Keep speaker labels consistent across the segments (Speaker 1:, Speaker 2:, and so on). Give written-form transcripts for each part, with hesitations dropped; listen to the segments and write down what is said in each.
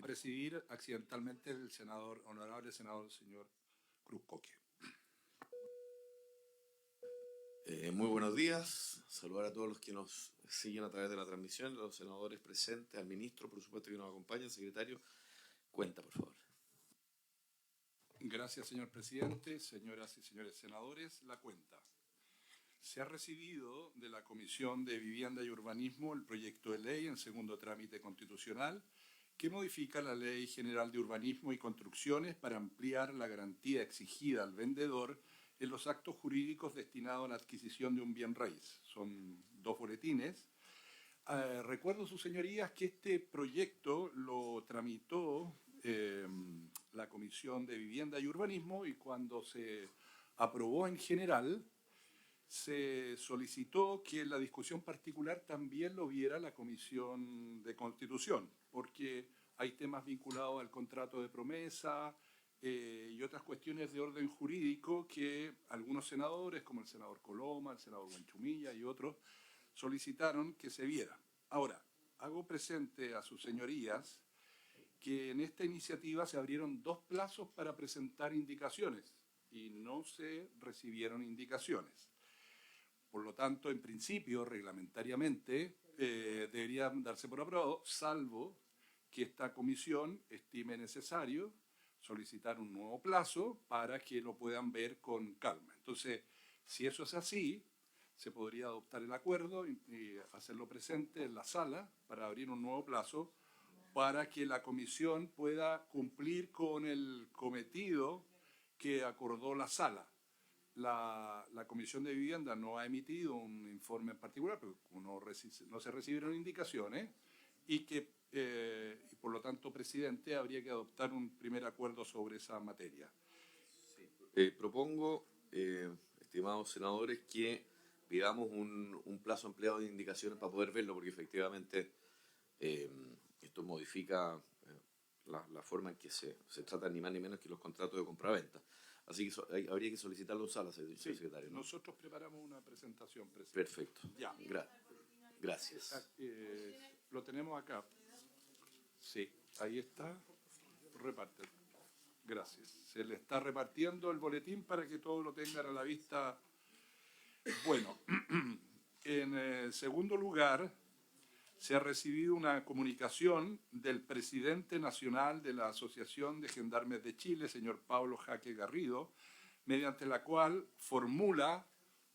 Speaker 1: presidir accidentalmente el senador, honorable senador señor Cruz Coque.
Speaker 2: Muy buenos días, saludar a todos los que nos siguen a través de la transmisión, a los senadores presentes, al ministro, por supuesto, que nos acompaña, secretario. Cuenta, por favor.
Speaker 1: Gracias, señor presidente, señoras y señores senadores. La cuenta. Se ha recibido de la Comisión de Vivienda y Urbanismo el proyecto de ley en segundo trámite constitucional que modifica la Ley General de Urbanismo y Construcciones para ampliar la garantía exigida al vendedor en los actos jurídicos destinados a la adquisición de un bien raíz. Son 2 boletines. Recuerdo, sus señorías, que este proyecto lo tramitó la Comisión de Vivienda y Urbanismo, y cuando se aprobó en general, se solicitó que la discusión particular también lo viera la Comisión de Constitución, porque hay temas vinculados al contrato de promesa y otras cuestiones de orden jurídico que algunos senadores, como el senador Coloma, el senador Buenchumilla y otros, solicitaron que se viera. Ahora, hago presente a sus señorías que en esta iniciativa se abrieron 2 plazos para presentar indicaciones y no se recibieron indicaciones. Por lo tanto, en principio, reglamentariamente, deberían darse por aprobado, salvo que esta comisión estime necesario solicitar un nuevo plazo para que lo puedan ver con calma. Entonces, si eso es así, se podría adoptar el acuerdo y hacerlo presente en la sala para abrir un nuevo plazo para que la comisión pueda cumplir con el cometido que acordó la sala. La Comisión de Vivienda no ha emitido un informe en particular, porque no se recibieron indicaciones, y que, y por lo tanto, presidente, habría que adoptar un primer acuerdo sobre esa materia.
Speaker 2: Propongo, estimados senadores, que pidamos un plazo ampliado de indicaciones para poder verlo, porque efectivamente esto modifica la forma en que se tratan ni más ni menos que los contratos de compraventa. Así que habría que solicitarlo en sala, señor secretario, ¿no?
Speaker 1: Nosotros preparamos una presentación, presidente.
Speaker 2: Perfecto.
Speaker 1: Ya.
Speaker 2: Gracias.
Speaker 1: Lo tenemos acá. Sí, ahí está. Reparte. Gracias. Se le está repartiendo el boletín para que todos lo tengan a la vista. Bueno, en segundo lugar, se ha recibido una comunicación del presidente nacional de la Asociación de Gendarmes de Chile, señor Pablo Jaque Garrido, mediante la cual formula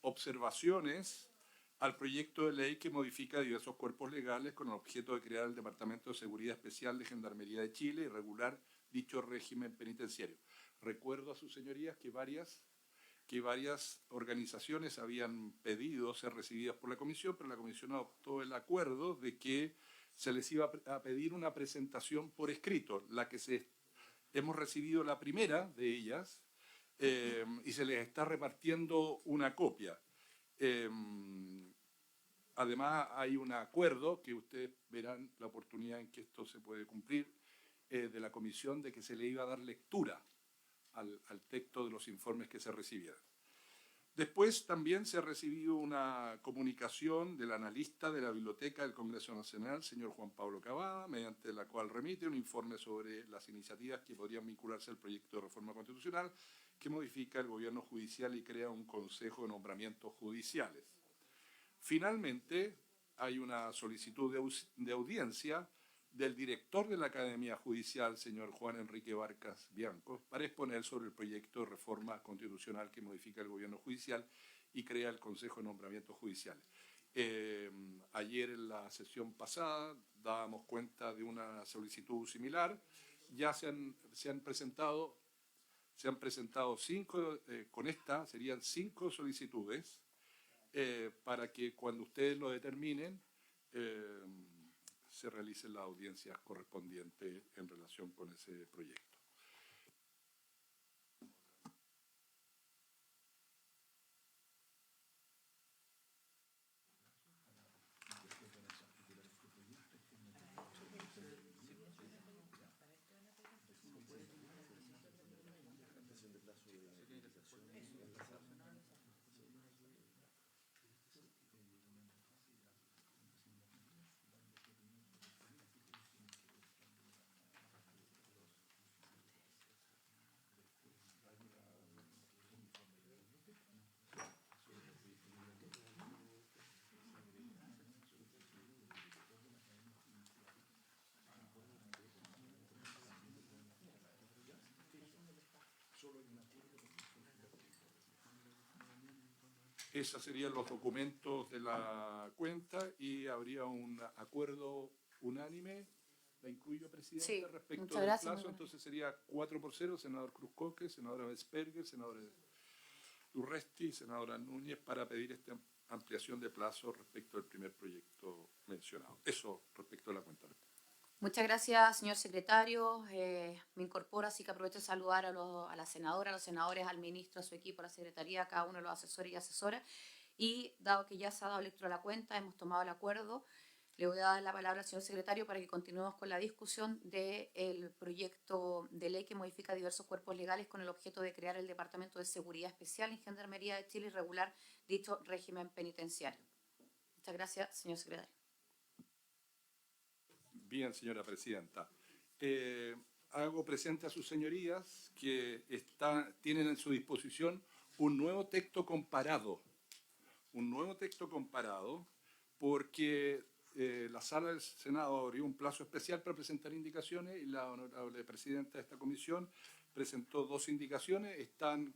Speaker 1: observaciones al proyecto de ley que modifica diversos cuerpos legales con el objeto de crear el Departamento de Seguridad Especial de Gendarmería de Chile y regular dicho régimen penitenciario. Recuerdo a sus señorías que varias organizaciones habían pedido ser recibidas por la Comisión, pero la Comisión adoptó el acuerdo de que se les iba a pedir una presentación por escrito, hemos recibido la primera de ellas y se les está repartiendo una copia. Además, hay un acuerdo, que ustedes verán la oportunidad en que esto se puede cumplir, de la Comisión, de que se le iba a dar lectura al texto de los informes que se recibieran. Después también se ha recibido una comunicación del analista de la Biblioteca del Congreso Nacional, señor Juan Pablo Cavada, mediante la cual remite un informe sobre las iniciativas que podrían vincularse al proyecto de reforma constitucional que modifica el gobierno judicial y crea un consejo de nombramientos judiciales. Finalmente, hay una solicitud de audiencia del director de la Academia Judicial, señor Juan Enrique Barcas Bianco, para exponer sobre el proyecto de reforma constitucional que modifica el gobierno judicial y crea el Consejo de Nombramientos Judiciales. Ayer, en la sesión pasada, dábamos cuenta de una solicitud similar. Ya se han presentado 5, con esta serían 5 solicitudes para que cuando ustedes lo determinen, se realicen las audiencias correspondientes en relación con ese proyecto. Esos serían los documentos de la cuenta y habría un acuerdo unánime. ¿La incluyo, Presidente?
Speaker 3: Sí,
Speaker 1: respecto
Speaker 3: muchas
Speaker 1: del
Speaker 3: gracias,
Speaker 1: plazo? Entonces sería 4-0, senador Cruz Coque, senadora Vespérguer, senador Urresti, senadora Núñez, para pedir esta ampliación de plazo respecto del primer proyecto mencionado. Eso respecto a la cuenta.
Speaker 3: Muchas gracias, señor secretario. Me incorporo, así que aprovecho de saludar a la senadora, a los senadores, al ministro, a su equipo, a la secretaría, a cada uno de los asesores y asesoras. Y dado que ya se ha dado lectura a la cuenta, hemos tomado el acuerdo, le voy a dar la palabra al señor secretario para que continuemos con la discusión del proyecto de ley que modifica diversos cuerpos legales con el objeto de crear el Departamento de Seguridad Especial en Gendarmería de Chile y regular dicho régimen penitenciario. Muchas gracias, señor secretario.
Speaker 1: Bien, señora presidenta. Hago presente a sus señorías que tienen en su disposición un nuevo texto comparado. Porque la Sala del Senado abrió un plazo especial para presentar indicaciones y la honorable presidenta de esta comisión presentó 2 indicaciones. Están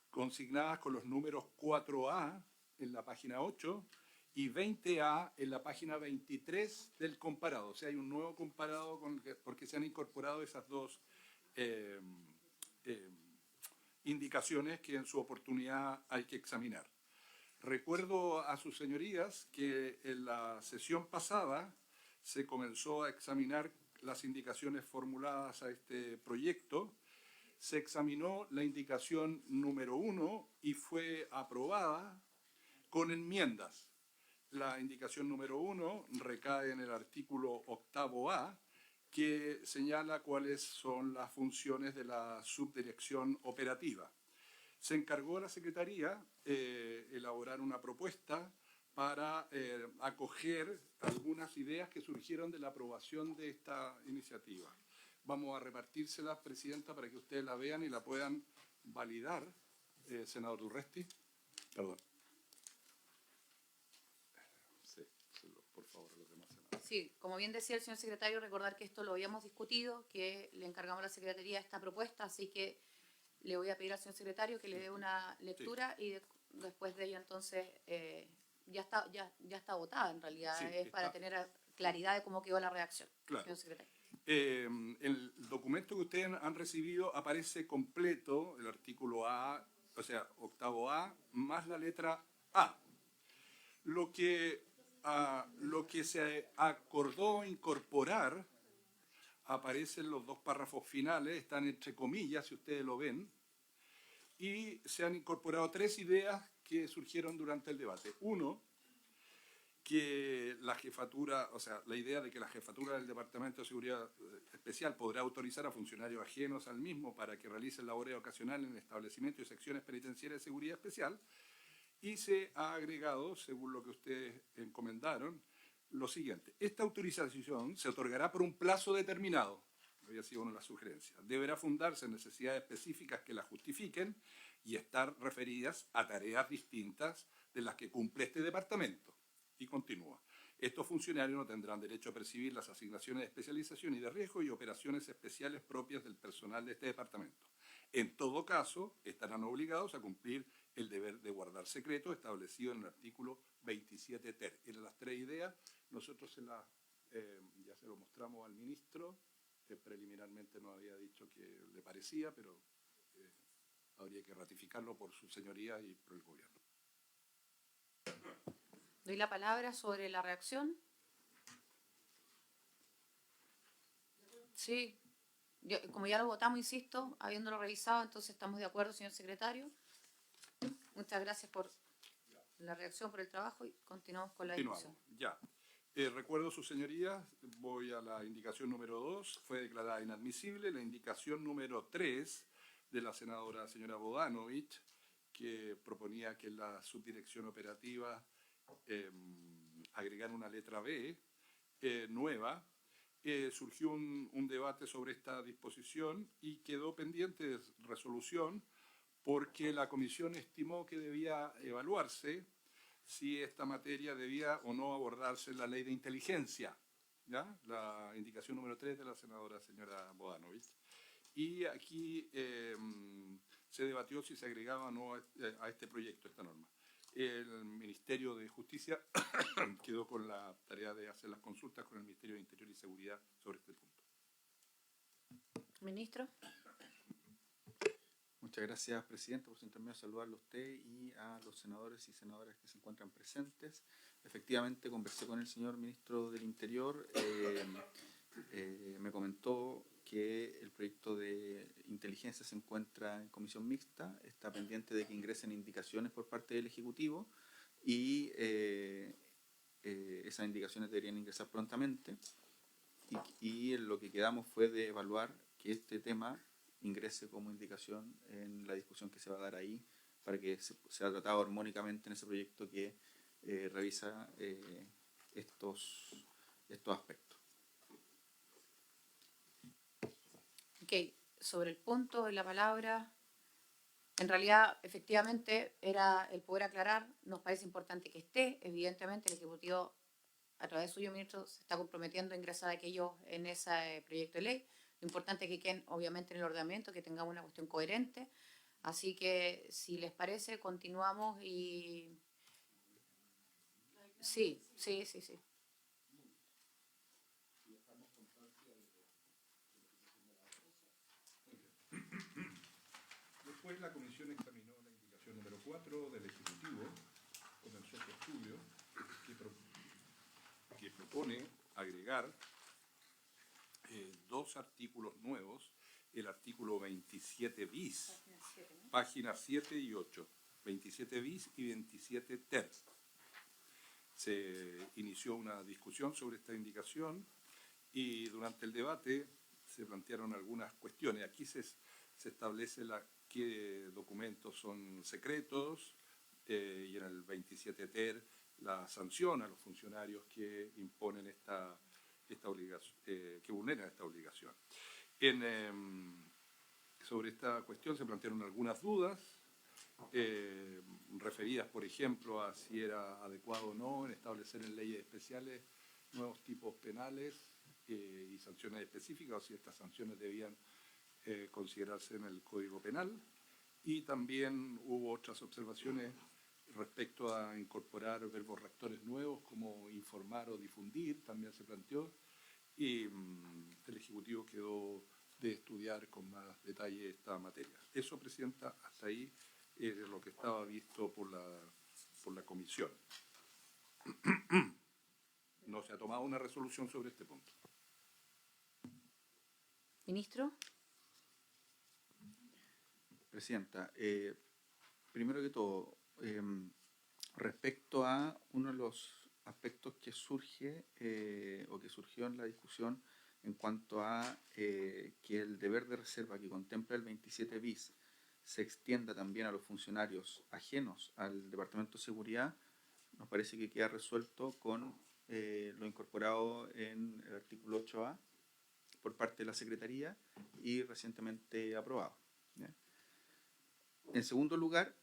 Speaker 1: consignadas con los números 4A en la página 8 y 20A en la página 23 del comparado. O sea, hay un nuevo comparado porque se han incorporado esas 2 indicaciones que en su oportunidad hay que examinar. Recuerdo a sus señorías que en la sesión pasada se comenzó a examinar las indicaciones formuladas a este proyecto. Se examinó la indicación número 1 y fue aprobada con enmiendas. La indicación número 1 recae en el artículo 8A, que señala cuáles son las funciones de la subdirección operativa. Se encargó a la Secretaría elaborar una propuesta para acoger algunas ideas que surgieron de la aprobación de esta iniciativa. Vamos a repartírselas, Presidenta, para que ustedes la vean y la puedan validar. Senador Urresti. Perdón. Sí, por favor, a los demás senadores.
Speaker 3: Sí, como bien decía el señor secretario, recordar que esto lo habíamos discutido, que le encargamos a la Secretaría esta propuesta, así que le voy a pedir al señor secretario que le dé una lectura y después de ello entonces ya está votada en realidad,
Speaker 1: Sí,
Speaker 3: es para tener claridad de cómo quedó la redacción,
Speaker 1: claro.
Speaker 3: señor secretario.
Speaker 1: El documento que ustedes han recibido aparece completo, el artículo A, o sea, 8A, más la letra A. Lo que se acordó incorporar aparecen los 2 párrafos finales, están entre comillas, si ustedes lo ven, y se han incorporado 3 ideas que surgieron durante el debate. Uno, que la jefatura, o sea, la idea de que la jefatura del Departamento de Seguridad Especial podrá autorizar a funcionarios ajenos al mismo para que realicen labores ocasionales en establecimientos y secciones penitenciarias de seguridad especial. Y se ha agregado, según lo que ustedes encomendaron, lo siguiente. Esta autorización se otorgará por un plazo determinado, había sido una de las sugerencias. Deberá fundarse en necesidades específicas que la justifiquen y estar referidas a tareas distintas de las que cumple este departamento. Y continúa. Estos funcionarios no tendrán derecho a percibir las asignaciones de especialización y de riesgo y operaciones especiales propias del personal de este departamento. En todo caso, estarán obligados a cumplir el deber de guardar secreto establecido en el artículo 27 ter. Eran las 3 ideas. Nosotros ya se lo mostramos al ministro. Preliminarmente nos había dicho que le parecía, pero habría que ratificarlo por su señoría y por el gobierno.
Speaker 3: Doy la palabra sobre la reacción. Sí, como ya lo votamos, insisto, habiéndolo revisado, entonces estamos de acuerdo, señor secretario. Muchas gracias por la reacción, por el trabajo y continuamos con la discusión.
Speaker 1: Ya. Recuerdo, sus señorías, voy a la indicación número 2, fue declarada inadmisible. La indicación número 3 de la senadora señora Bodanovich, que proponía que la subdirección operativa agregar una letra B nueva, surgió un debate sobre esta disposición y quedó pendiente de resolución porque la comisión estimó que debía evaluarse si esta materia debía o no abordarse en la ley de inteligencia, ¿ya? La indicación número 3 de la senadora señora Bodanovich. Y aquí se debatió si se agregaba o no a este proyecto, esta norma. El Ministerio de Justicia quedó con la tarea de hacer las consultas con el Ministerio de Interior y Seguridad sobre este punto.
Speaker 3: Ministro.
Speaker 4: Muchas gracias, Presidenta. Por su intermedio, saludarlo a usted y a los senadores y senadoras que se encuentran presentes. Efectivamente, conversé con el señor Ministro del Interior. Me comentó que el proyecto de inteligencia se encuentra en comisión mixta, está pendiente de que ingresen indicaciones por parte del Ejecutivo y esas indicaciones deberían ingresar prontamente. Y lo que quedamos fue de evaluar que este tema ingrese como indicación en la discusión que se va a dar ahí para que sea tratado armónicamente en ese proyecto que revisa estos aspectos.
Speaker 3: Ok, sobre el punto de la palabra, en realidad, efectivamente, era el poder aclarar. Nos parece importante que esté. Evidentemente, el Ejecutivo, a través suyo, ministro, se está comprometiendo a ingresar aquello en ese proyecto de ley. Lo importante es que queden, obviamente, en el ordenamiento, que tengamos una cuestión coherente. Así que, si les parece, continuamos y... Sí.
Speaker 1: Después la comisión examinó la indicación número 4 del Ejecutivo, comenzó su estudio, que propone agregar dos artículos nuevos, el artículo 27 bis, páginas 7 y 8, 27 bis y 27 ter. Se inició una discusión sobre esta indicación y durante el debate se plantearon algunas cuestiones. Aquí se establece qué documentos son secretos y en el 27 ter la sanción a los funcionarios que imponen esta obligación, que vulneran esta obligación. Sobre esta cuestión se plantearon algunas dudas referidas, por ejemplo, a si era adecuado o no en establecer en leyes especiales nuevos tipos penales y sanciones específicas, o si estas sanciones debían considerarse en el Código Penal. Y también hubo otras observaciones respecto a incorporar verbos rectores nuevos como informar o difundir, también se planteó, y el Ejecutivo quedó de estudiar con más detalle esta materia. Eso, Presidenta, hasta ahí es lo que estaba visto por la comisión. No se ha tomado una resolución sobre este punto.
Speaker 3: Ministro.
Speaker 4: Presidenta, primero que todo, respecto a uno de los aspectos que surge o que surgió en la discusión en cuanto a que el deber de reserva que contempla el 27 bis se extienda también a los funcionarios ajenos al Departamento de Seguridad, nos parece que queda resuelto con lo incorporado en el artículo 8A por parte de la Secretaría y recientemente aprobado. ¿Ya? En segundo lugar,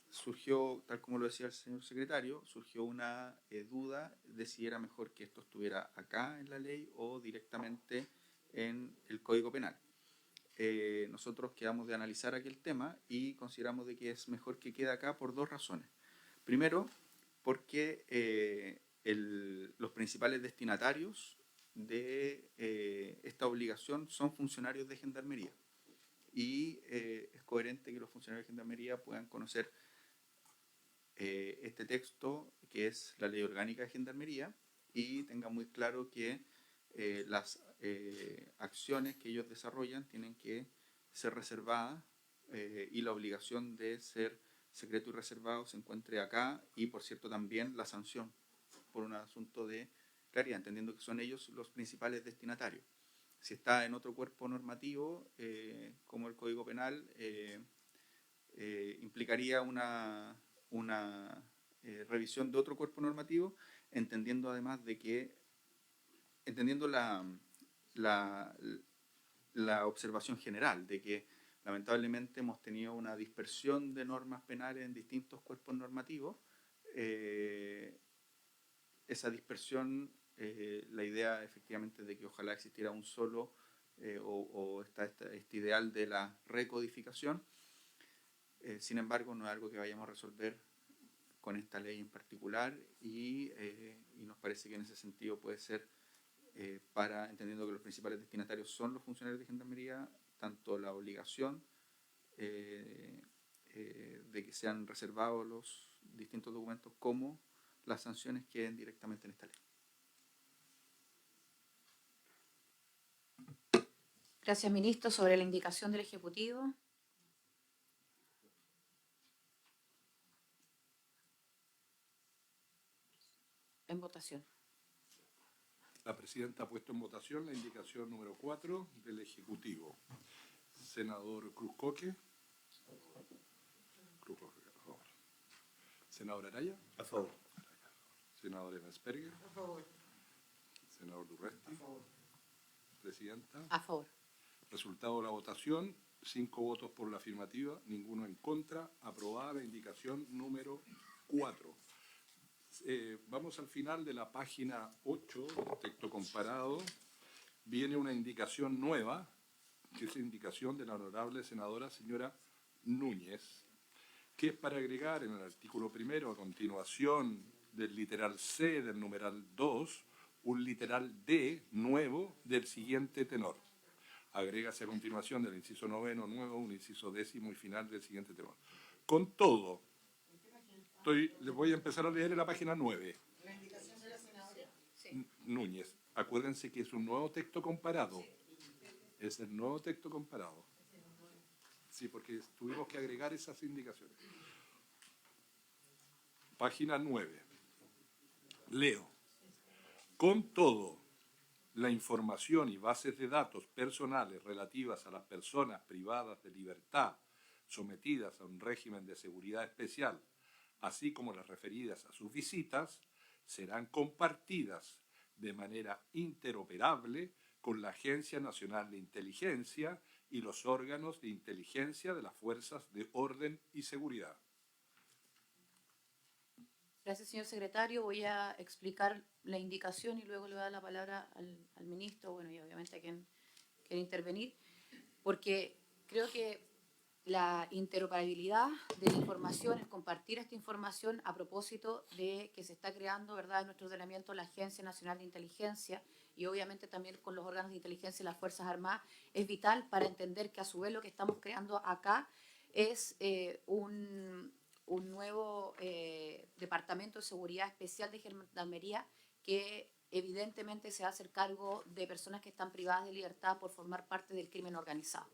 Speaker 4: surgió, tal como lo decía el señor secretario, surgió una duda de si era mejor que esto estuviera acá en la ley o directamente en el Código Penal. Nosotros quedamos de analizar aquel tema y consideramos de que es mejor que quede acá por dos razones. Primero, porque los principales destinatarios de esta obligación son funcionarios de Gendarmería. Y es coherente que los funcionarios de Gendarmería puedan conocer este texto, que es la Ley Orgánica de Gendarmería, y tengan muy claro que las acciones que ellos desarrollan tienen que ser reservadas y la obligación de ser secreto y reservado se encuentre acá, y por cierto también la sanción por un asunto de claridad, entendiendo que son ellos los principales destinatarios. Si está en otro cuerpo normativo, como el Código Penal, implicaría una revisión de otro cuerpo normativo, entendiendo además de que, entendiendo la observación general de que lamentablemente hemos tenido una dispersión de normas penales en distintos cuerpos normativos. Esa dispersión, la idea efectivamente de que ojalá existiera un solo o este ideal de la recodificación, Sin embargo, no es algo que vayamos a resolver con esta ley en particular y nos parece que en ese sentido puede ser, entendiendo que los principales destinatarios son los funcionarios de Gendarmería, tanto la obligación de que sean reservados los distintos documentos como las sanciones queden directamente en esta ley.
Speaker 3: Gracias, ministro. Sobre la indicación del Ejecutivo. En votación.
Speaker 1: La presidenta ha puesto en votación la indicación número 4 del Ejecutivo. Senador Cruz-Coque. Cruz-Coque, a favor. Senador Araya.
Speaker 5: A favor.
Speaker 1: Senador Evensperger.
Speaker 6: A favor.
Speaker 1: Senador Durresti.
Speaker 6: A favor.
Speaker 1: Presidenta.
Speaker 3: A favor.
Speaker 1: Resultado de la votación, 5 votos por la afirmativa, ninguno en contra. Aprobada la indicación número 4. Vamos al final de la página 8, texto comparado. Viene una indicación nueva, que es la indicación de la honorable senadora señora Núñez, que es para agregar en el artículo primero, a continuación del literal C del numeral 2, un literal D nuevo del siguiente tenor. Agrégase a continuación del inciso 9º nuevo un inciso 10º y final del siguiente tenor. Con todo, les voy a empezar a leer en la página 9.
Speaker 6: La indicación de la senadora.
Speaker 1: Núñez. Acuérdense que es un nuevo texto comparado. Es el nuevo texto comparado. Sí, porque tuvimos que agregar esas indicaciones. Página 9. Leo. Con todo, la información y bases de datos personales relativas a las personas privadas de libertad sometidas a un régimen de seguridad especial, así como las referidas a sus visitas, serán compartidas de manera interoperable con la Agencia Nacional de Inteligencia y los órganos de inteligencia de las Fuerzas de Orden y Seguridad.
Speaker 3: Gracias, señor secretario. Voy a explicar la indicación y luego le voy a dar la palabra al ministro, bueno, y obviamente a quien quiera intervenir, porque creo que la interoperabilidad de la información, el compartir esta información a propósito de que se está creando, ¿verdad?, en nuestro ordenamiento la Agencia Nacional de Inteligencia y obviamente también con los órganos de inteligencia y las Fuerzas Armadas, es vital para entender que a su vez lo que estamos creando acá es un nuevo Departamento de Seguridad Especial de Gendarmería que evidentemente se va a hacer cargo de personas que están privadas de libertad por formar parte del crimen organizado.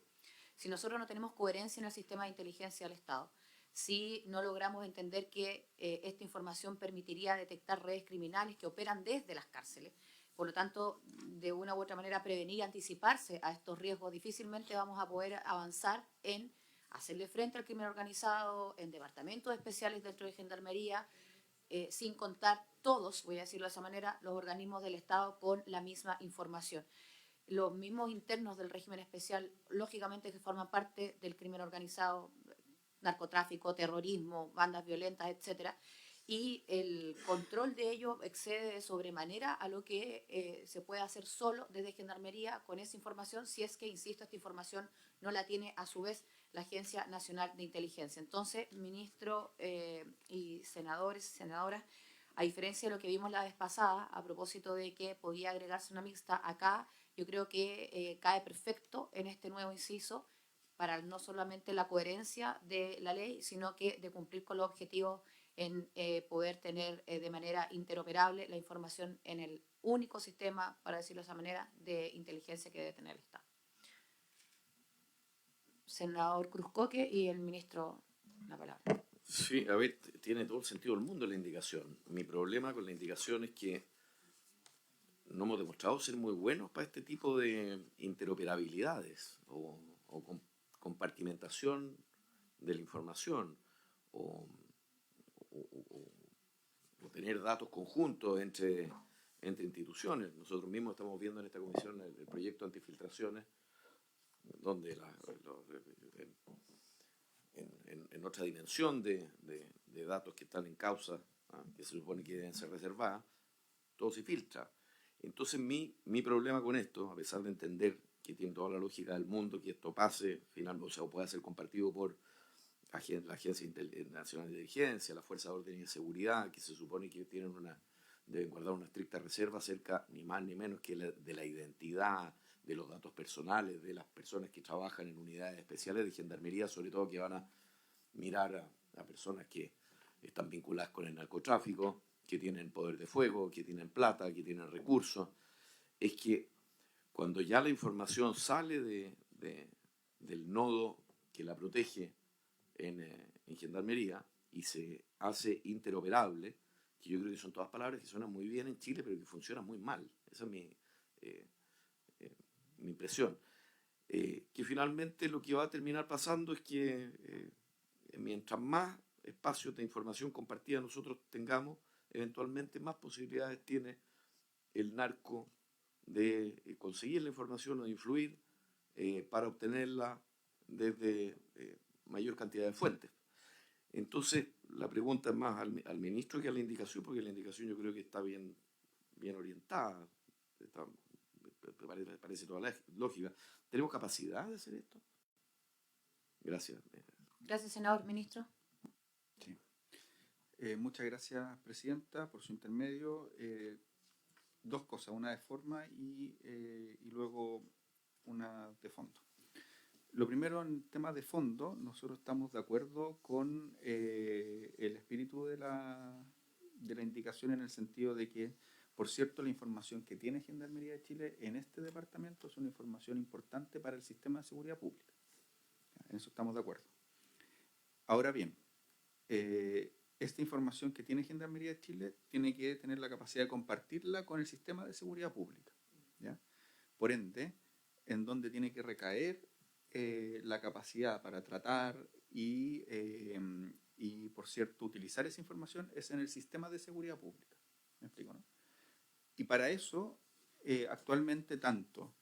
Speaker 3: Si nosotros no tenemos coherencia en el sistema de inteligencia del Estado, si no logramos entender que esta información permitiría detectar redes criminales que operan desde las cárceles, por lo tanto, de una u otra manera prevenir y anticiparse a estos riesgos, difícilmente vamos a poder avanzar en hacerle frente al crimen organizado, en departamentos especiales dentro de Gendarmería, sin contar todos, voy a decirlo de esa manera, los organismos del Estado con la misma información. Los mismos internos del régimen especial, lógicamente que forman parte del crimen organizado, narcotráfico, terrorismo, bandas violentas, etcétera, y el control de ello excede de sobremanera a lo que se puede hacer solo desde Gendarmería con esa información, si es que, insisto, esta información no la tiene a su vez la Agencia Nacional de Inteligencia. Entonces, ministro y senadores y senadoras, a diferencia de lo que vimos la vez pasada, a propósito de que podía agregarse una mixta acá, yo creo que cae perfecto en este nuevo inciso para no solamente la coherencia de la ley, sino que de cumplir con los objetivos en poder tener de manera interoperable la información en el único sistema, para decirlo de esa manera, de inteligencia que debe tener el Estado. Senador Cruz-Coque y el ministro, la palabra.
Speaker 2: Sí, a ver, tiene todo el sentido del mundo la indicación. Mi problema con la indicación es que no hemos demostrado ser muy buenos para este tipo de interoperabilidades o compartimentación de la información o tener datos conjuntos entre instituciones. Nosotros mismos estamos viendo en esta comisión el proyecto antifiltraciones, donde en otra dimensión de datos que están en causa, que se supone que deben ser reservadas, todo se filtra. Entonces mi problema con esto, a pesar de entender que tiene toda la lógica del mundo que esto pase finalmente, o sea, pueda ser compartido por la Agencia Nacional de Inteligencia, la Fuerza de Orden y de Seguridad, que se supone que deben guardar una estricta reserva acerca, ni más ni menos que de la identidad, de los datos personales, de las personas que trabajan en unidades especiales de gendarmería, sobre todo que van a mirar a personas que están vinculadas con el narcotráfico, que tienen poder de fuego, que tienen plata, que tienen recursos. Es que cuando ya la información sale del nodo que la protege en gendarmería y se hace interoperable, que yo creo que son todas palabras que suenan muy bien en Chile, pero que funcionan muy mal. Esa es mi impresión. Que finalmente lo que va a terminar pasando es que mientras más espacios de información compartida nosotros tengamos, eventualmente más posibilidades tiene el narco de conseguir la información o de influir para obtenerla desde mayor cantidad de fuentes. Entonces, la pregunta es más al ministro que a la indicación, porque la indicación yo creo que está bien orientada, me parece toda lógica. ¿Tenemos capacidad de hacer esto? Gracias.
Speaker 3: Gracias, senador. Ministro.
Speaker 4: Sí. Muchas gracias, presidenta, por su intermedio. Dos cosas, una de forma y luego una de fondo. Lo primero, en temas de fondo, nosotros estamos de acuerdo con el espíritu de la indicación, en el sentido de que, por cierto, la información que tiene Gendarmería de Chile en este departamento es una información importante para el sistema de seguridad pública. En eso estamos de acuerdo. Ahora bien, esta información que tiene Gendarmería de Chile tiene que tener la capacidad de compartirla con el sistema de seguridad pública, ¿ya? Por ende, en donde tiene que recaer la capacidad para tratar y, por cierto, utilizar esa información es en el sistema de seguridad pública. ¿Me explico, no? Y para eso, actualmente, tanto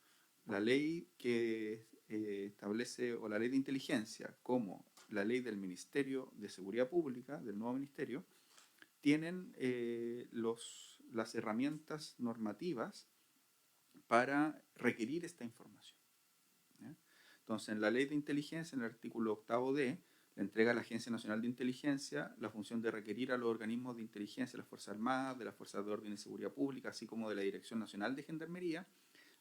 Speaker 4: la ley que establece, o la ley de inteligencia, como la ley del Ministerio de Seguridad Pública, del nuevo ministerio, tienen las herramientas normativas para requerir esta información, ¿ya? Entonces, en la ley de inteligencia, en el artículo 8D, le entrega a la Agencia Nacional de Inteligencia la función de requerir a los organismos de inteligencia de las Fuerzas Armadas, de las Fuerzas de Orden y Seguridad Pública, así como de la Dirección Nacional de Gendarmería,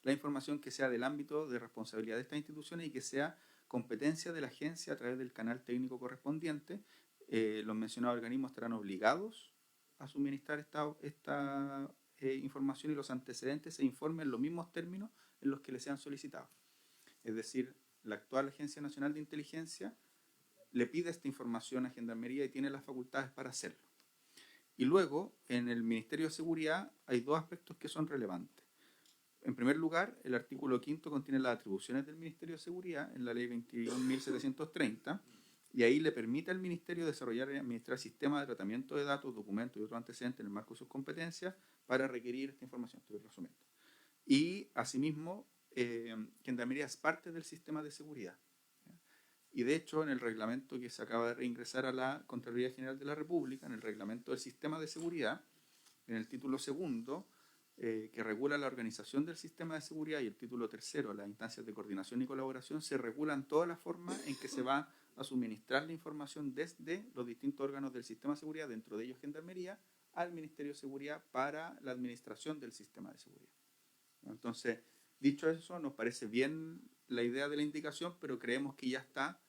Speaker 4: la información que sea del ámbito de responsabilidad de estas instituciones y que sea competencia de la agencia a través del canal técnico correspondiente. Los mencionados organismos estarán obligados a suministrar esta información y los antecedentes e informes en los mismos términos en los que les sean solicitados. Es decir, la actual Agencia Nacional de Inteligencia le pide esta información a Gendarmería y tiene las facultades para hacerlo. Y luego, en el Ministerio de Seguridad hay dos aspectos que son relevantes. En primer lugar, el artículo 5 contiene las atribuciones del Ministerio de Seguridad en la ley 21.730, y ahí le permite al Ministerio desarrollar y administrar sistemas de tratamiento de datos, documentos y otros antecedentes en el marco de sus competencias para requerir esta información. Estoy resumiendo. Y, asimismo, Gendarmería es parte del sistema de seguridad. Y, de hecho, en el reglamento que se acaba de reingresar a la Contraloría General de la República, en el reglamento del sistema de seguridad, en el título segundo, que regula la organización del sistema de seguridad, y el título tercero, las instancias de coordinación y colaboración, se regulan todas las formas en que se va a suministrar la información desde los distintos órganos del sistema de seguridad, dentro de ellos Gendarmería, al Ministerio de Seguridad para la administración del sistema de seguridad. Entonces, dicho eso, nos parece bien la idea de la indicación, pero creemos que ya está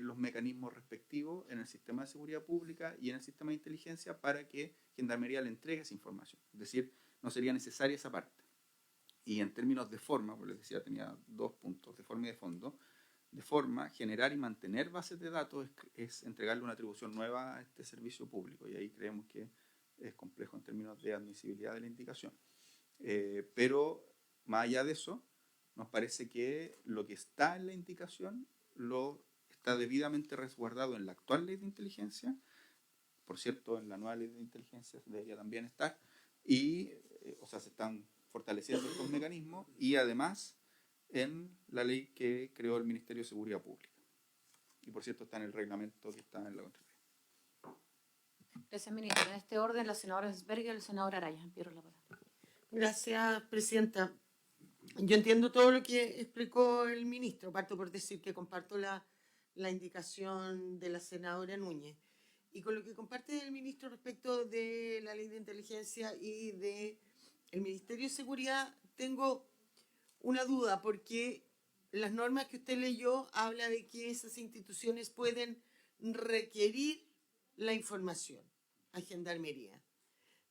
Speaker 4: los mecanismos respectivos en el sistema de seguridad pública y en el sistema de inteligencia para que Gendarmería le entregue esa información. Es decir, no sería necesaria esa parte. Y en términos de forma, como les decía, tenía dos puntos, de forma y de fondo. De forma, generar y mantener bases de datos es entregarle una atribución nueva a este servicio público, y ahí creemos que es complejo en términos de admisibilidad de la indicación. Pero más allá de eso, nos parece que lo que está en la indicación lo está debidamente resguardado en la actual ley de inteligencia. Por cierto, en la nueva ley de inteligencia debería también estar, y se están fortaleciendo estos mecanismos, y además en la ley que creó el Ministerio de Seguridad Pública. Y, por cierto, está en el reglamento que está en la Contraloría.
Speaker 3: Gracias, ministro. En este orden, la senadora Sberger y el senador Araya. Pierdo la palabra.
Speaker 6: Gracias, presidenta. Yo entiendo todo lo que explicó el ministro. Parto por decir que comparto la la indicación de la senadora Núñez. Y con lo que comparte el ministro respecto de la ley de inteligencia y del Ministerio de Seguridad, tengo una duda, porque las normas que usted leyó habla de que esas instituciones pueden requerir la información a Gendarmería.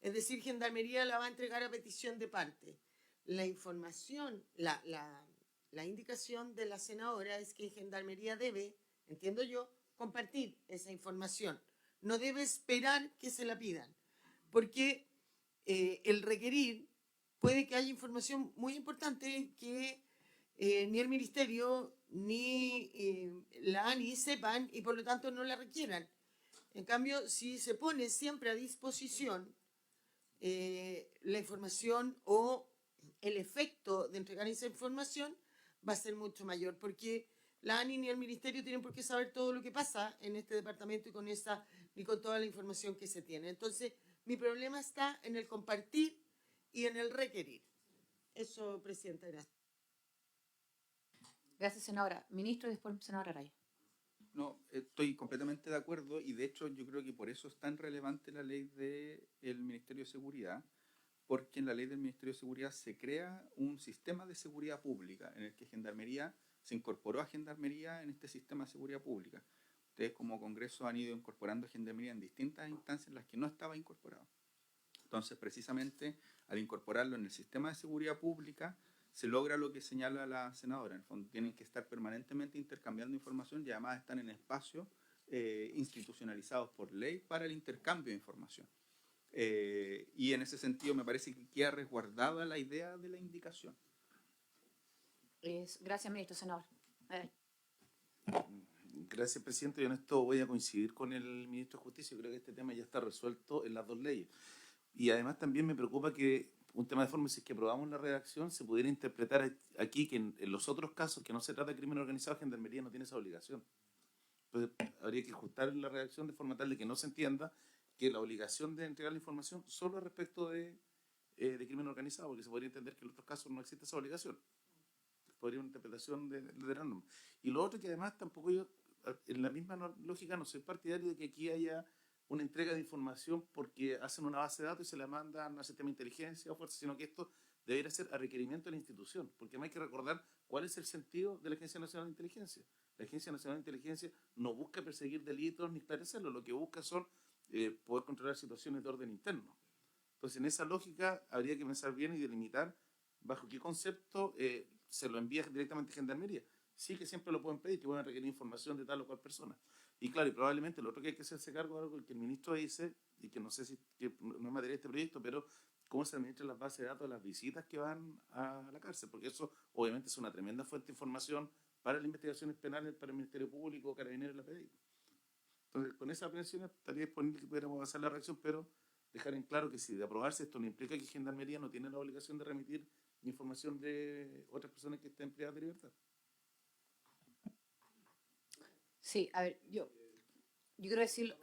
Speaker 6: Es decir, Gendarmería la va a entregar a petición de parte. La información, la indicación de la senadora es que Gendarmería debe, entiendo yo, compartir esa información. No debe esperar que se la pidan, porque el requerir puede que haya información muy importante que ni el Ministerio ni la ANI sepan y por lo tanto no la requieran. En cambio, si se pone siempre a disposición la información o el efecto de entregar esa información va a ser mucho mayor, porque la ANI ni el Ministerio tienen por qué saber todo lo que pasa en este departamento y con esa ni con toda la información que se tiene. Entonces, mi problema está en el compartir y en el requerir. Eso, Presidenta, gracias.
Speaker 3: Gracias, senadora. Ministro y después senadora Araya.
Speaker 4: No, estoy completamente de acuerdo y de hecho yo creo que por eso es tan relevante la ley del Ministerio de Seguridad, porque en la ley del Ministerio de Seguridad se crea un sistema de seguridad pública en el que Gendarmería se incorporó a Gendarmería en este sistema de seguridad pública. Ustedes como Congreso han ido incorporando a Gendarmería en distintas instancias en las que no estaba incorporado. Entonces, precisamente, al incorporarlo en el sistema de seguridad pública, se logra lo que señala la senadora. En el fondo, tienen que estar permanentemente intercambiando información y además están en espacios institucionalizados por ley para el intercambio de información. Y en ese sentido me parece que queda resguardada la idea de la indicación.
Speaker 3: Gracias, ministro. Senador.
Speaker 5: Gracias, presidente. Yo en esto voy a coincidir con el ministro de Justicia. Yo creo que este tema ya está resuelto en las dos leyes. Y además también me preocupa que un tema de forma, si es que aprobamos la redacción, se pudiera interpretar aquí que en los otros casos que no se trata de crimen organizado, Gendarmería no tiene esa obligación. Entonces, habría que ajustar la redacción de forma tal de que no se entienda que la obligación de entregar la información solo respecto de crimen organizado, porque se podría entender que en otros casos no existe esa obligación. Podría una interpretación de la norma. Y lo otro que además tampoco yo, en la misma lógica, no soy partidario de que aquí haya una entrega de información porque hacen una base de datos y se la mandan al sistema de inteligencia o fuerza, sino que esto debería ser a requerimiento de la institución, porque además hay que recordar cuál es el sentido de la Agencia Nacional de Inteligencia. La Agencia Nacional de Inteligencia no busca perseguir delitos ni esclarecerlos, lo que busca son poder controlar situaciones de orden interno. Entonces, en esa lógica habría que pensar bien y delimitar bajo qué concepto se lo envía directamente a Gendarmería. Sí que siempre lo pueden pedir, que pueden requerir información de tal o cual persona. Y claro, y probablemente lo otro que hay que hacerse cargo de algo que el ministro dice, y que no sé si que no es materia de este proyecto, pero cómo se administran las bases de datos de las visitas que van a la cárcel, porque eso obviamente es una tremenda fuente de información para las investigaciones penales, para el Ministerio Público, Carabineros y la PDI. Entonces, con esa aprehensión estaría disponible que pudiéramos avanzar la reacción, pero dejar en claro que si de aprobarse esto no implica que Gendarmería no tiene la obligación de remitir información de otras personas que estén privadas de libertad.
Speaker 3: Sí, a ver, yo quiero decir,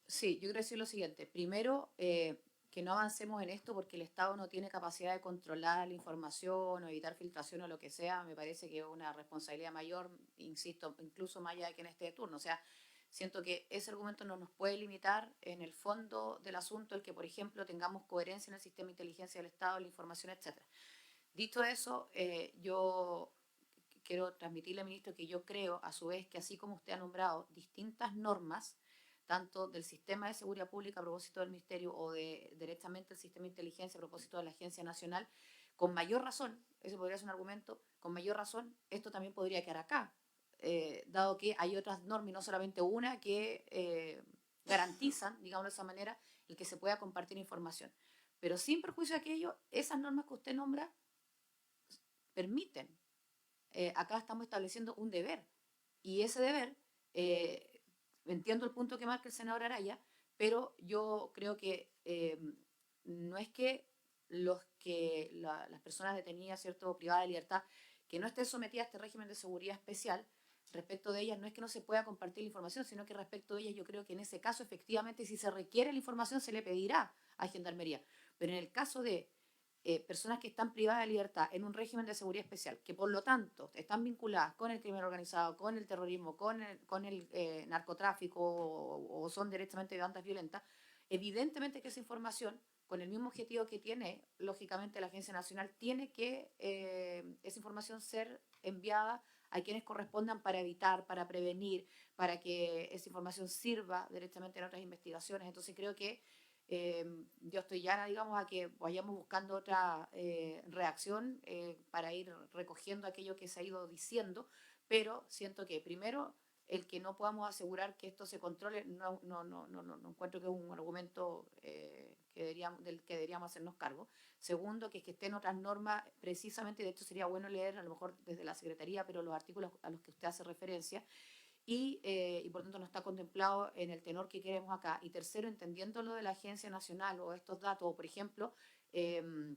Speaker 3: sí, yo quiero decir lo siguiente. Primero, que no avancemos en esto porque el Estado no tiene capacidad de controlar la información o evitar filtración o lo que sea. Me parece que es una responsabilidad mayor, insisto, incluso más allá de quien esté de turno. O sea, siento que ese argumento no nos puede limitar en el fondo del asunto, el que, por ejemplo, tengamos coherencia en el sistema de inteligencia del Estado, la información, etcétera. Dicho eso, yo quiero transmitirle al ministro que yo creo, a su vez, que así como usted ha nombrado distintas normas, tanto del sistema de seguridad pública a propósito del ministerio o directamente el sistema de inteligencia a propósito de la Agencia Nacional, con mayor razón, ese podría ser un argumento, con mayor razón, esto también podría quedar acá, dado que hay otras normas y no solamente una que garantizan, digamos de esa manera, el que se pueda compartir información. Pero sin perjuicio de aquello, esas normas que usted nombra permiten. Acá estamos estableciendo un deber y ese deber, entiendo el punto que marca el senador Araya, pero yo creo que no es que las personas detenidas, ¿cierto?, privadas de libertad, que no estén sometidas a este régimen de seguridad especial, respecto de ellas no es que no se pueda compartir la información, sino que respecto de ellas yo creo que en ese caso efectivamente si se requiere la información se le pedirá a Gendarmería, pero en el caso de personas que están privadas de libertad en un régimen de seguridad especial, que por lo tanto están vinculadas con el crimen organizado, con el terrorismo, con el narcotráfico o son directamente bandas violentas, evidentemente que esa información, con el mismo objetivo que tiene, lógicamente, la Agencia Nacional, tiene que esa información ser enviada a quienes correspondan para evitar, para prevenir, para que esa información sirva directamente en otras investigaciones. Entonces creo que yo estoy llana, digamos, a que vayamos buscando otra reacción para ir recogiendo aquello que se ha ido diciendo, pero siento que primero el que no podamos asegurar que esto se controle no encuentro que es un argumento del que deberíamos hacernos cargo. Segundo, que estén otras normas precisamente, de hecho sería bueno leer a lo mejor desde la Secretaría, pero los artículos a los que usted hace referencia, y por tanto no está contemplado en el tenor que queremos acá. Y tercero, entendiendo lo de la Agencia Nacional o estos datos, o por ejemplo, que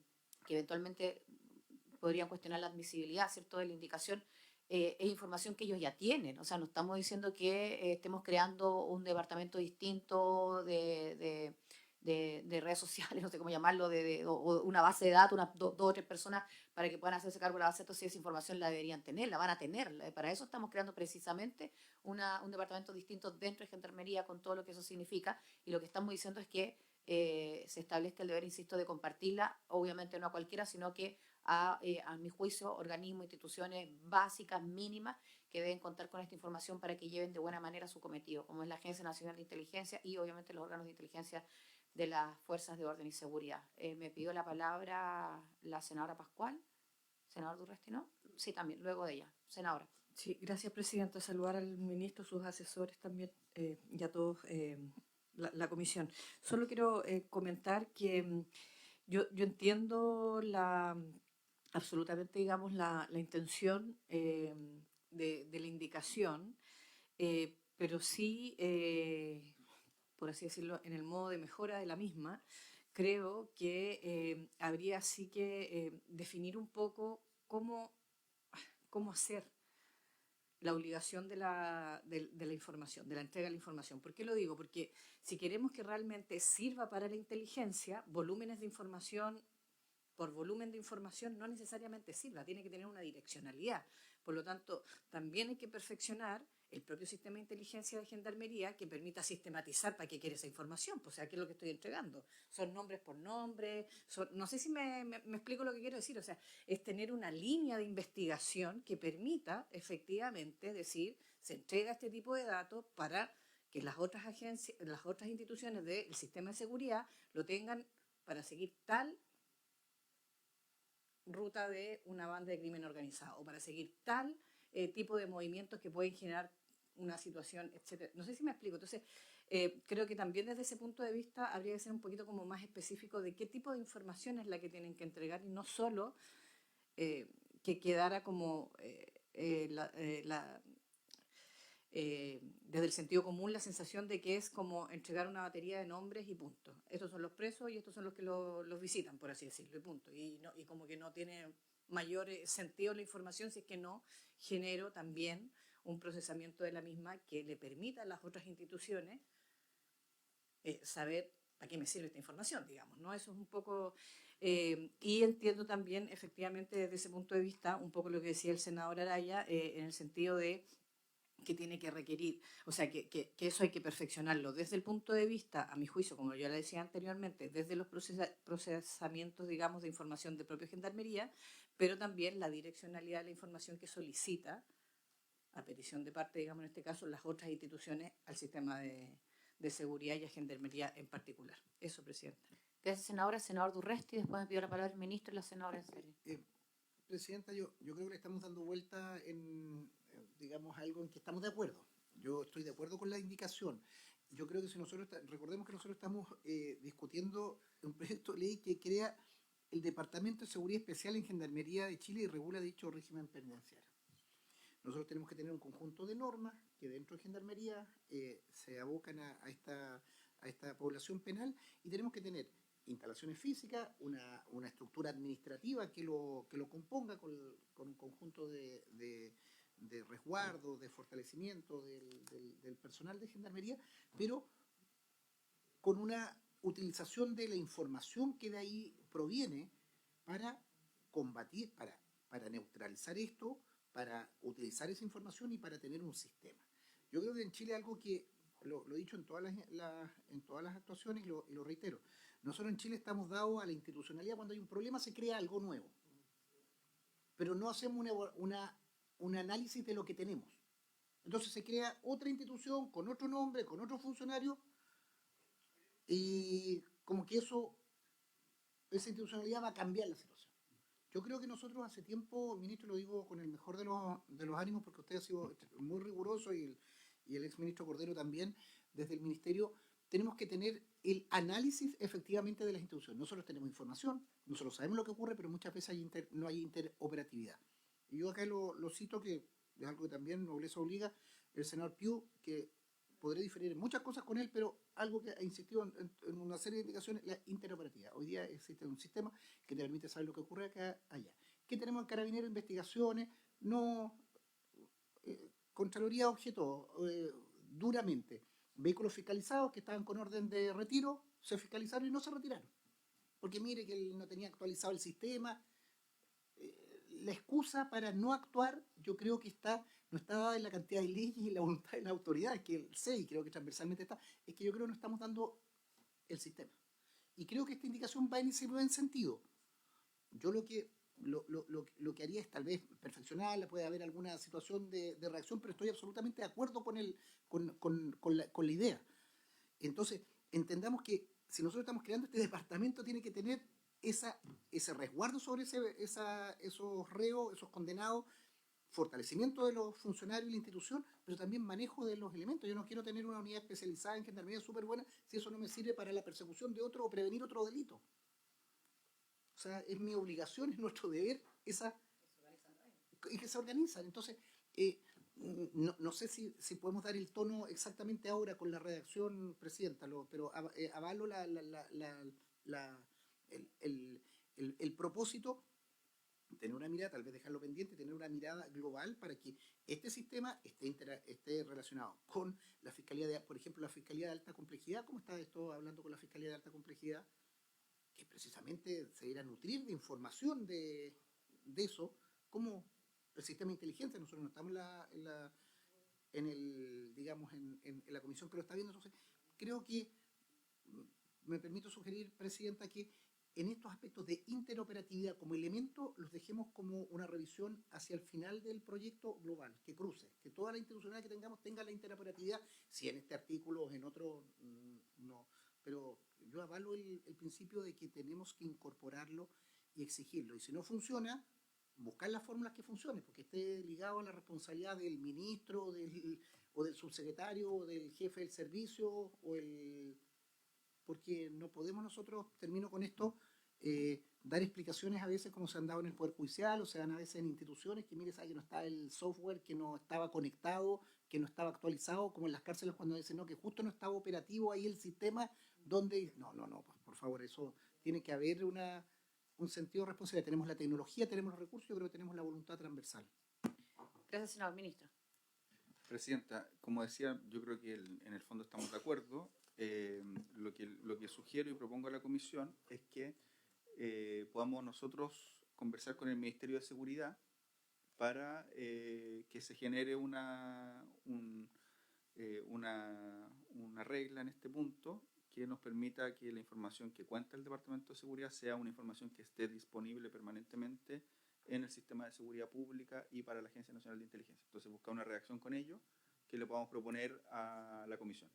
Speaker 3: eventualmente podrían cuestionar la admisibilidad, ¿cierto?, de la indicación, es información que ellos ya tienen. O sea, no estamos diciendo que estemos creando un departamento distinto de redes sociales, no sé cómo llamarlo, o una base de datos, dos o tres personas para que puedan hacerse cargo de la base de datos. Si esa información la deberían tener, la van a tener. Para eso estamos creando precisamente un departamento distinto dentro de Gendarmería, con todo lo que eso significa, y lo que estamos diciendo es que se establezca el deber, insisto, de compartirla, obviamente no a cualquiera, sino que a mi juicio, organismos, instituciones básicas, mínimas, que deben contar con esta información para que lleven de buena manera su cometido, como es la Agencia Nacional de Inteligencia y obviamente los órganos de inteligencia de las Fuerzas de Orden y Seguridad. Me pidió la palabra la senadora Pascual. Senador Durresti, ¿no? Sí, también, luego de ella. Senadora.
Speaker 7: Sí, gracias, Presidenta. Saludar al ministro, sus asesores también y a todos la comisión. Solo quiero comentar que yo entiendo absolutamente, digamos, la intención de la indicación, pero sí, por así decirlo, en el modo de mejora de la misma, creo que habría sí que definir un poco cómo hacer la obligación de la información, de la entrega de la información. ¿Por qué lo digo? Porque si queremos que realmente sirva para la inteligencia, volúmenes de información por volumen de información no necesariamente sirva, tiene que tener una direccionalidad. Por lo tanto, también hay que perfeccionar el propio sistema de inteligencia de Gendarmería que permita sistematizar para qué quiere esa información, pues, o sea, qué es lo que estoy entregando. Son nombres por nombre, no sé si me explico lo que quiero decir, o sea, es tener una línea de investigación que permita efectivamente decir, se entrega este tipo de datos para que las otras agencias, las otras instituciones del sistema de seguridad lo tengan para seguir tal ruta de una banda de crimen organizado o para seguir tal tipo de movimientos que pueden generar una situación, etcétera. No sé si me explico. Entonces, creo que también desde ese punto de vista habría que ser un poquito como más específico de qué tipo de información es la que tienen que entregar y no solo que quedara como desde el sentido común la sensación de que es como entregar una batería de nombres y punto. Estos son los presos y estos son los que los visitan, por así decirlo, y punto. Y como que no tiene mayor sentido la información si es que no genero también un procesamiento de la misma que le permita a las otras instituciones saber para qué me sirve esta información, digamos, ¿no? Eso es un poco... y entiendo también, efectivamente, desde ese punto de vista, un poco lo que decía el senador Araya, en el sentido de que tiene que requerir, o sea, que eso hay que perfeccionarlo desde el punto de vista, a mi juicio, como yo le decía anteriormente, desde los procesamientos, digamos, de información de propia Gendarmería, pero también la direccionalidad de la información que solicita, a petición de parte, digamos, en este caso, las otras instituciones al sistema de seguridad y a Gendarmería en particular. Eso, Presidenta.
Speaker 3: Gracias, senadora. Senador Durresti, después me pidió la palabra el ministro y la senadora en serio.
Speaker 8: Presidenta, yo creo que le estamos dando vuelta en, digamos, algo en que estamos de acuerdo. Yo estoy de acuerdo con la indicación. Yo creo que si nosotros, recordemos que nosotros estamos discutiendo un proyecto de ley que crea el Departamento de Seguridad Especial en Gendarmería de Chile y regula dicho régimen penitenciario. Nosotros tenemos que tener un conjunto de normas que dentro de Gendarmería se abocan a esta población penal y tenemos que tener instalaciones físicas, una estructura administrativa que lo componga con un conjunto de resguardo, de fortalecimiento del personal de Gendarmería, pero con una utilización de la información que de ahí proviene para combatir, para neutralizar esto, para utilizar esa información y para tener un sistema. Yo creo que en Chile algo que, lo he dicho en todas las actuaciones y lo reitero, nosotros en Chile estamos dados a la institucionalidad. Cuando hay un problema se crea algo nuevo, pero no hacemos un análisis de lo que tenemos. Entonces se crea otra institución con otro nombre, con otro funcionario, y como que esa institucionalidad va a cambiar la situación. Yo creo que nosotros hace tiempo, ministro, lo digo con el mejor de los ánimos, porque usted ha sido muy riguroso y el exministro Cordero también, desde el ministerio, tenemos que tener el análisis efectivamente de las instituciones. Nosotros tenemos información, nosotros sabemos lo que ocurre, pero muchas veces no hay interoperatividad. Y yo acá lo cito, que es algo que también nobleza obliga, el senador Piu, que podré diferir en muchas cosas con él, pero algo que ha insistido en una serie de indicaciones, la interoperatividad. Hoy día existe un sistema que te permite saber lo que ocurre acá, allá. ¿Qué tenemos en Carabineros? Investigaciones, Contraloría objetó duramente. Vehículos fiscalizados que estaban con orden de retiro, se fiscalizaron y no se retiraron. Porque mire que él no tenía actualizado el sistema. La excusa para no actuar, yo creo que no está dada en la cantidad de leyes y la voluntad de las autoridades, que sé y creo que transversalmente está, es que yo creo que no estamos dando el sistema. Y creo que esta indicación va en ese buen sentido. Yo lo que haría es tal vez perfeccionarla, puede haber alguna situación de reacción, pero estoy absolutamente de acuerdo con la idea. Entonces, entendamos que si nosotros estamos creando este departamento, tiene que tener ese resguardo sobre esos reos, esos condenados, fortalecimiento de los funcionarios y la institución, pero también manejo de los elementos. Yo no quiero tener una unidad especializada en gendarmería súper buena si eso no me sirve para la persecución de otro o prevenir otro delito. O sea, es mi obligación, es nuestro deber y que se organizan. Entonces, no sé si podemos dar el tono exactamente ahora con la redacción, presidenta, pero avalo el propósito, tener una mirada, tal vez dejarlo pendiente, tener una mirada global para que este sistema esté relacionado con la Fiscalía por ejemplo, la Fiscalía de Alta Complejidad. ¿Cómo está esto hablando con la Fiscalía de Alta Complejidad? Que precisamente se irá a nutrir de información de eso, como el sistema de inteligencia. Nosotros no estamos en la comisión que lo está viendo. Entonces, creo que me permito sugerir, presidenta, que en estos aspectos de interoperatividad como elemento los dejemos como una revisión hacia el final del proyecto global, que cruce, que toda la institucionalidad que tengamos tenga la interoperatividad, si en este artículo o en otro no, pero yo avalo el principio de que tenemos que incorporarlo y exigirlo, y si no funciona, buscar las fórmulas que funcionen, porque esté ligado a la responsabilidad del ministro o del subsecretario o del jefe del servicio porque no podemos nosotros, termino con esto, dar explicaciones a veces como se han dado en el Poder Judicial o se dan a veces en instituciones que mire, sabe que no está el software, que no estaba conectado, que no estaba actualizado, como en las cárceles cuando dicen no, que justo no estaba operativo ahí el sistema donde... No, pues, por favor, eso tiene que haber un sentido de responsabilidad. Tenemos la tecnología, tenemos los recursos, yo creo que tenemos la voluntad transversal.
Speaker 3: Gracias, senador ministro.
Speaker 4: Presidenta, como decía, yo creo que en el fondo estamos de acuerdo. Lo que sugiero y propongo a la comisión es que podamos nosotros conversar con el Ministerio de Seguridad para que se genere una regla en este punto que nos permita que la información que cuenta el Departamento de Seguridad sea una información que esté disponible permanentemente en el sistema de seguridad pública y para la Agencia Nacional de Inteligencia. Entonces, buscar una redacción con ello que le podamos proponer a la comisión.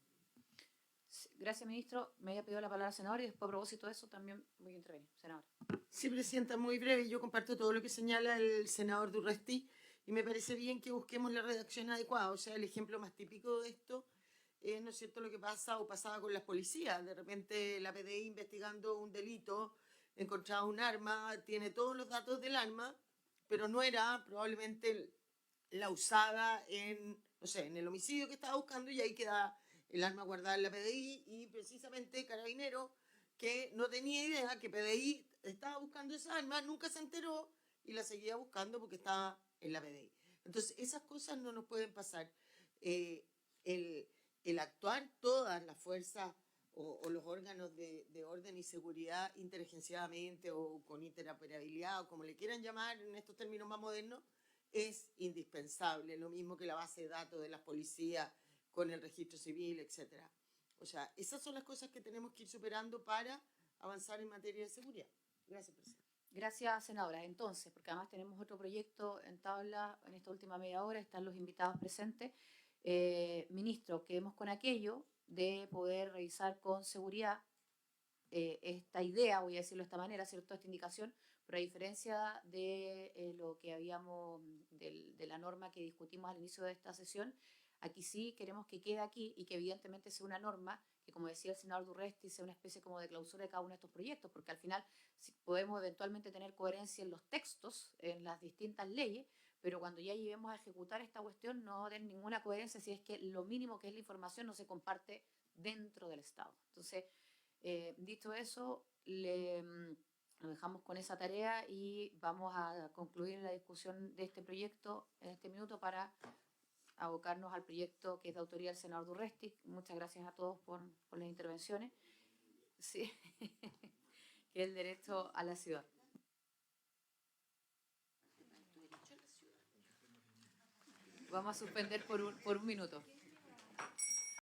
Speaker 3: Gracias, ministro. Me había pedido la palabra, senador, y después, a propósito de eso, también voy a intervenir. Senador.
Speaker 6: Sí, presidenta, muy breve. Yo comparto todo lo que señala el senador Durresti y me parece bien que busquemos la redacción adecuada. O sea, el ejemplo más típico de esto es, ¿no es cierto?, lo que pasa o pasaba con las policías. De repente la PDI investigando un delito, encontraba un arma, tiene todos los datos del arma, pero no era probablemente la usada no sé, en el homicidio que estaba buscando, y ahí queda el arma guardada en la PDI, y precisamente Carabinero, que no tenía idea que PDI estaba buscando esa arma, nunca se enteró y la seguía buscando porque estaba en la PDI. Entonces, esas cosas no nos pueden pasar. El actuar todas las fuerzas o los órganos de orden y seguridad interagenciadamente o con interoperabilidad o como le quieran llamar en estos términos más modernos, es indispensable, lo mismo que la base de datos de las policías con el registro civil, etc. O sea, esas son las cosas que tenemos que ir superando para avanzar en materia de seguridad. Gracias, presidente.
Speaker 3: Gracias, senadora. Entonces, porque además tenemos otro proyecto en tabla en esta última media hora, están los invitados presentes. Ministro, quedemos con aquello de poder revisar con seguridad esta idea, voy a decirlo de esta manera, ¿cierto? Esta indicación, pero a diferencia de lo que habíamos, de la norma que discutimos al inicio de esta sesión, aquí sí queremos que quede aquí y que evidentemente sea una norma que, como decía el senador Durresti, sea una especie como de clausura de cada uno de estos proyectos, porque al final si podemos eventualmente tener coherencia en los textos, en las distintas leyes, pero cuando ya lleguemos a ejecutar esta cuestión no den ninguna coherencia si es que lo mínimo que es la información no se comparte dentro del Estado. Entonces, dicho eso, lo dejamos con esa tarea y vamos a concluir la discusión de este proyecto en este minuto para abocarnos al proyecto que es de autoría del senador Durresti. Muchas gracias a todos por las intervenciones. Sí, que es el derecho a la ciudad. Vamos a suspender por un minuto.